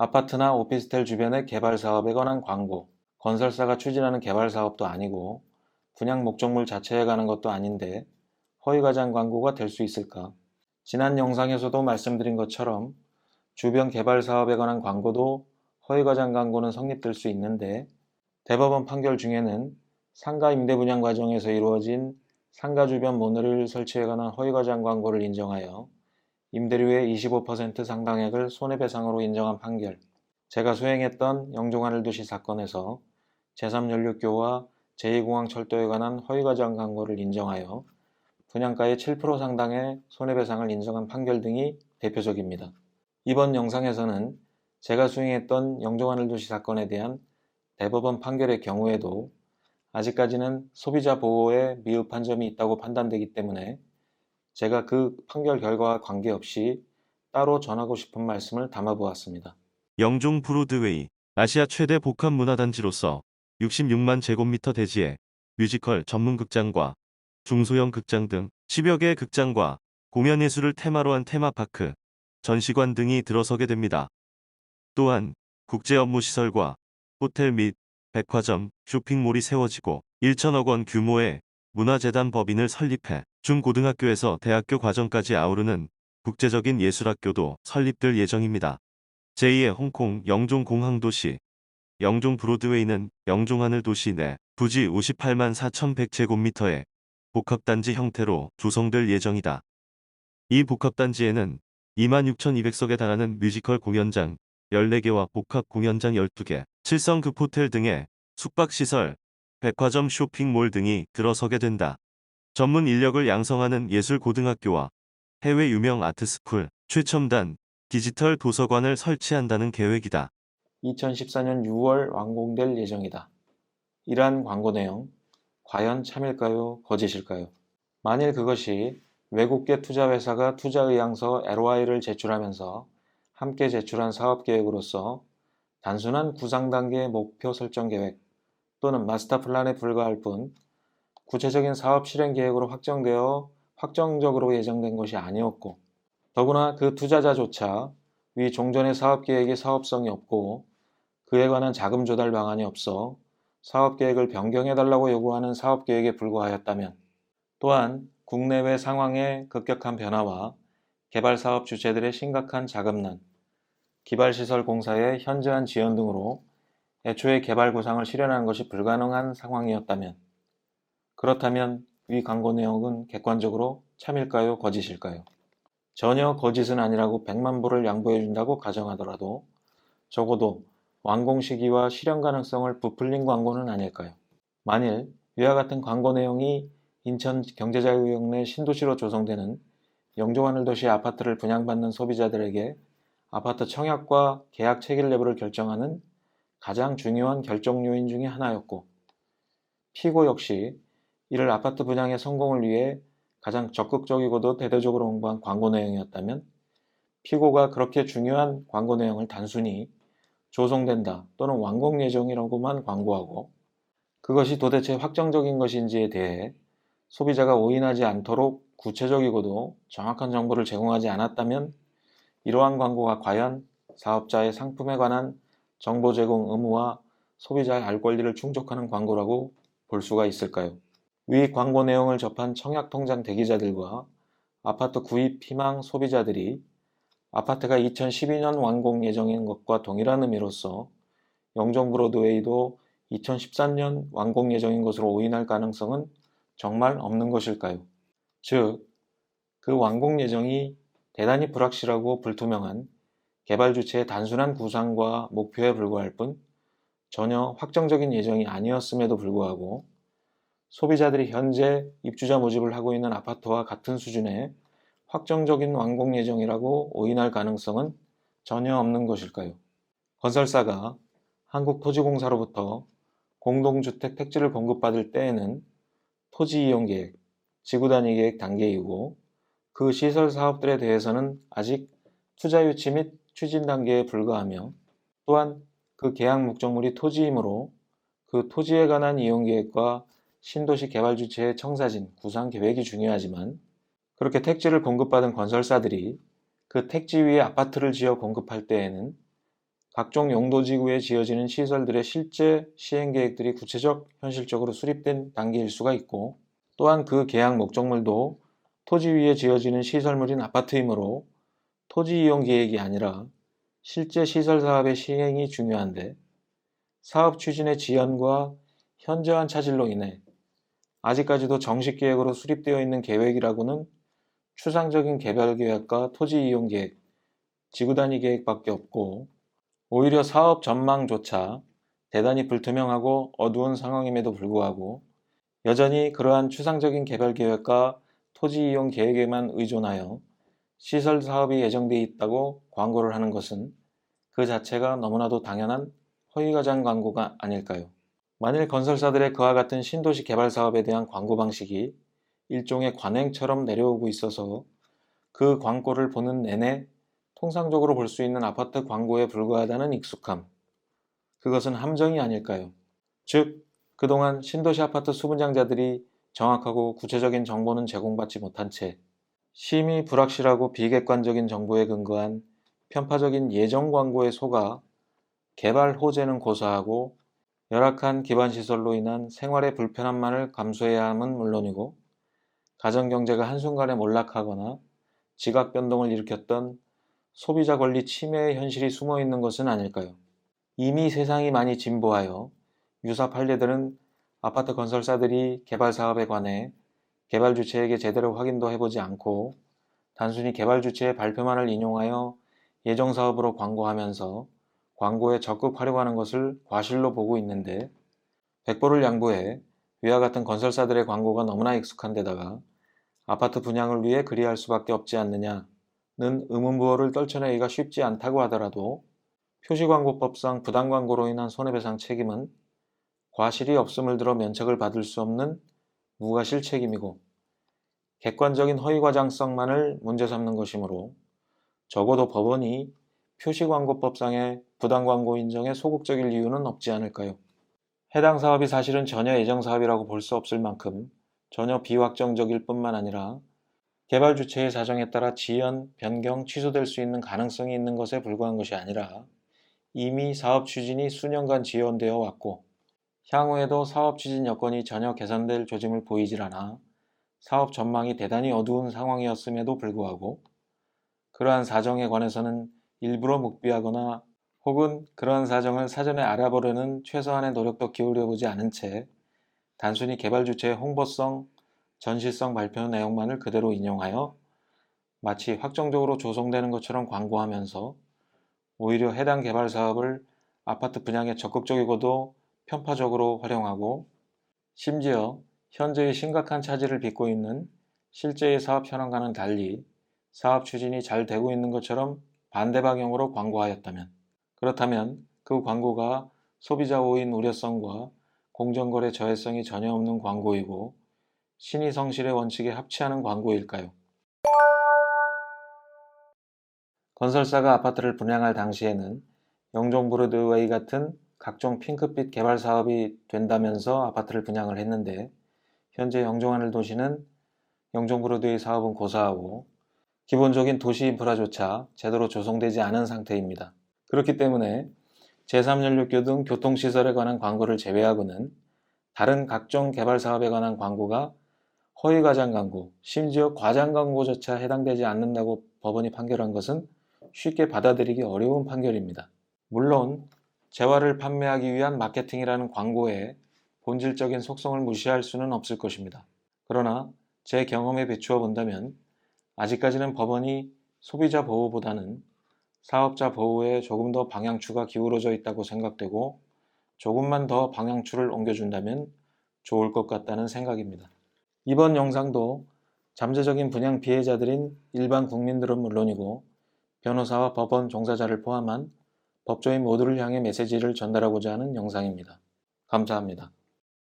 아파트나 오피스텔 주변의 개발 사업에 관한 광고, 건설사가 추진하는 개발 사업도 아니고 분양 목적물 자체에 관한 것도 아닌데 허위과장 광고가 될 수 있을까? 지난 영상에서도 말씀드린 것처럼 주변 개발 사업에 관한 광고도 허위과장 광고는 성립될 수 있는데 대법원 판결 중에는 상가 임대 분양 과정에서 이루어진 상가 주변 모노릴 설치에 관한 허위과장 광고를 인정하여 임대료의 25% 상당액을 손해배상으로 인정한 판결, 제가 수행했던 영종하늘도시 사건에서 제3연료교와 제2공항철도에 관한 허위과장 광고를 인정하여 분양가의 7% 상당의 손해배상을 인정한 판결 등이 대표적입니다. 이번 영상에서는 제가 수행했던 영종하늘도시 사건에 대한 대법원 판결의 경우에도 아직까지는 소비자 보호에 미흡한 점이 있다고 판단되기 때문에 제가 그 판결 결과와 관계없이 따로 전하고 싶은 말씀을 담아보았습니다. 영종 브로드웨이, 아시아 최대 복합문화단지로서 66만 제곱미터 대지에 뮤지컬 전문 극장과 중소형 극장 등 10여 개의 극장과 공연예술을 테마로 한 테마파크, 전시관 등이 들어서게 됩니다. 또한 국제 업무시설과 호텔 및 백화점, 쇼핑몰이 세워지고 1천억 원 규모의 문화재단 법인을 설립해 중고등학교에서 대학교 과정까지 아우르는 국제적인 예술학교도 설립될 예정입니다. 제2의 홍콩 영종공항도시, 영종 브로드웨이는 영종하늘도시 내 부지 58만 4,100제곱미터의 복합단지 형태로 조성될 예정이다. 이 복합단지에는 26,200석에 달하는 뮤지컬 공연장 14개와 복합 공연장 12개, 7성급 호텔 등의 숙박시설, 백화점 쇼핑몰 등이 들어서게 된다. 전문 인력을 양성하는 예술고등학교와 해외 유명 아트스쿨, 최첨단 디지털 도서관을 설치한다는 계획이다. 2014년 6월 완공될 예정이다. 이러한 광고 내용, 과연 참일까요? 거짓일까요? 만일 그것이 외국계 투자회사가 투자의향서 LOI를 제출하면서 함께 제출한 사업계획으로서 단순한 구상 단계의 목표 설정 계획 또는 마스터 플랜에 불과할 뿐 구체적인 사업 실행 계획으로 확정되어 확정적으로 예정된 것이 아니었고 더구나 그 투자자조차 위 종전의 사업 계획에 사업성이 없고 그에 관한 자금 조달 방안이 없어 사업 계획을 변경해달라고 요구하는 사업 계획에 불과하였다면 또한 국내외 상황의 급격한 변화와 개발 사업 주체들의 심각한 자금난, 기발시설 공사의 현저한 지연 등으로 애초에 개발 구상을 실현하는 것이 불가능한 상황이었다면 그렇다면 위 광고 내용은 객관적으로 참일까요? 거짓일까요? 전혀 거짓은 아니라고 100만 불을 양보해준다고 가정하더라도 적어도 완공 시기와 실현 가능성을 부풀린 광고는 아닐까요? 만일 위와 같은 광고 내용이 인천 경제자유구역 내 신도시로 조성되는 영종하늘도시 아파트를 분양받는 소비자들에게 아파트 청약과 계약 체결 여부를 결정하는 가장 중요한 결정 요인 중의 하나였고 피고 역시 이를 아파트 분양의 성공을 위해 가장 적극적이고도 대대적으로 홍보한 광고 내용이었다면 피고가 그렇게 중요한 광고 내용을 단순히 조성된다 또는 완공 예정이라고만 광고하고 그것이 도대체 확정적인 것인지에 대해 소비자가 오인하지 않도록 구체적이고도 정확한 정보를 제공하지 않았다면 이러한 광고가 과연 사업자의 상품에 관한 정보 제공 의무와 소비자의 알 권리를 충족하는 광고라고 볼 수가 있을까요? 위 광고 내용을 접한 청약통장 대기자들과 아파트 구입 희망 소비자들이 아파트가 2012년 완공 예정인 것과 동일한 의미로서 영종 브로드웨이도 2013년 완공 예정인 것으로 오인할 가능성은 정말 없는 것일까요? 즉, 그 완공 예정이 대단히 불확실하고 불투명한 개발 주체의 단순한 구상과 목표에 불과할 뿐 전혀 확정적인 예정이 아니었음에도 불구하고 소비자들이 현재 입주자 모집을 하고 있는 아파트와 같은 수준의 확정적인 완공 예정이라고 오인할 가능성은 전혀 없는 것일까요? 건설사가 한국토지공사로부터 공동주택 택지를 공급받을 때에는 토지 이용 계획, 지구단위 계획 단계이고 그 시설 사업들에 대해서는 아직 투자 유치 및 추진 단계에 불과하며 또한 그 계약 목적물이 토지이므로 그 토지에 관한 이용 계획과 신도시 개발 주체의 청사진, 구상 계획이 중요하지만 그렇게 택지를 공급받은 건설사들이 그 택지 위에 아파트를 지어 공급할 때에는 각종 용도지구에 지어지는 시설들의 실제 시행계획들이 구체적, 현실적으로 수립된 단계일 수가 있고, 또한 그 계약 목적물도 토지 위에 지어지는 시설물인 아파트이므로 토지 이용 계획이 아니라 실제 시설 사업의 시행이 중요한데, 사업 추진의 지연과 현저한 차질로 인해 아직까지도 정식 계획으로 수립되어 있는 계획이라고는 추상적인 개발 계획과 토지 이용 계획, 지구 단위 계획밖에 없고, 오히려 사업 전망조차 대단히 불투명하고 어두운 상황임에도 불구하고 여전히 그러한 추상적인 개발 계획과 토지 이용 계획에만 의존하여 시설 사업이 예정되어 있다고 광고를 하는 것은 그 자체가 너무나도 당연한 허위과장 광고가 아닐까요? 만일 건설사들의 그와 같은 신도시 개발 사업에 대한 광고 방식이 일종의 관행처럼 내려오고 있어서 그 광고를 보는 내내 통상적으로 볼 수 있는 아파트 광고에 불과하다는 익숙함, 그것은 함정이 아닐까요? 즉, 그동안 신도시 아파트 수분장자들이 정확하고 구체적인 정보는 제공받지 못한 채 심히 불확실하고 비객관적인 정보에 근거한 편파적인 예정 광고에 속아 개발 호재는 고사하고 열악한 기반시설로 인한 생활의 불편함만을 감수해야 함은 물론이고 가정경제가 한순간에 몰락하거나 지각 변동을 일으켰던 소비자 권리 침해의 현실이 숨어 있는 것은 아닐까요? 이미 세상이 많이 진보하여 유사 판례들은 아파트 건설사들이 개발 사업에 관해 개발 주체에게 제대로 확인도 해보지 않고 단순히 개발 주체의 발표만을 인용하여 예정 사업으로 광고하면서 광고에 적극 활용하는 것을 과실로 보고 있는데, 백보를 양보해 위와 같은 건설사들의 광고가 너무나 익숙한 데다가 아파트 분양을 위해 그리할 수밖에 없지 않느냐는 의문부호를 떨쳐내기가 쉽지 않다고 하더라도 표시광고법상 부당광고로 인한 손해배상 책임은 과실이 없음을 들어 면책을 받을 수 없는 무과실 책임이고 객관적인 허위과장성만을 문제 삼는 것이므로 적어도 법원이 표시광고법상의 부당광고 인정에 소극적일 이유는 없지 않을까요? 해당 사업이 사실은 전혀 예정사업이라고 볼 수 없을 만큼 전혀 비확정적일 뿐만 아니라 개발 주체의 사정에 따라 지연, 변경, 취소될 수 있는 가능성이 있는 것에 불과한 것이 아니라 이미 사업 추진이 수년간 지연되어 왔고 향후에도 사업 추진 여건이 전혀 개선될 조짐을 보이질 않아 사업 전망이 대단히 어두운 상황이었음에도 불구하고 그러한 사정에 관해서는 일부러 묵비하거나 혹은 그러한 사정을 사전에 알아보려는 최소한의 노력도 기울여보지 않은 채 단순히 개발 주체의 홍보성, 전시성 발표 내용만을 그대로 인용하여 마치 확정적으로 조성되는 것처럼 광고하면서 오히려 해당 개발 사업을 아파트 분양에 적극적이고도 편파적으로 활용하고 심지어 현재의 심각한 차질을 빚고 있는 실제의 사업 현황과는 달리 사업 추진이 잘 되고 있는 것처럼 반대 방향으로 광고하였다면, 그렇다면 그 광고가 소비자 오인 우려성과 공정거래 저해성이 전혀 없는 광고이고 신의 성실의 원칙에 합치하는 광고일까요? 건설사가 아파트를 분양할 당시에는 영종브로드웨이 같은 각종 핑크빛 개발 사업이 된다면서 아파트를 분양을 했는데 현재 영종하늘 도시는 영종브로드웨이 사업은 고사하고 기본적인 도시 인프라조차 제대로 조성되지 않은 상태입니다. 그렇기 때문에 제3연료교 등 교통시설에 관한 광고를 제외하고는 다른 각종 개발 사업에 관한 광고가 허위과장 광고, 심지어 과장 광고조차 해당되지 않는다고 법원이 판결한 것은 쉽게 받아들이기 어려운 판결입니다. 물론 재화를 판매하기 위한 마케팅이라는 광고의 본질적인 속성을 무시할 수는 없을 것입니다. 그러나 제 경험에 비추어 본다면 아직까지는 법원이 소비자 보호보다는 사업자 보호에 조금 더 방향추가 기울어져 있다고 생각되고 조금만 더 방향추를 옮겨준다면 좋을 것 같다는 생각입니다. 이번 영상도 잠재적인 분양 피해자들인 일반 국민들은 물론이고 변호사와 법원 종사자를 포함한 법조인 모두를 향해 메시지를 전달하고자 하는 영상입니다. 감사합니다.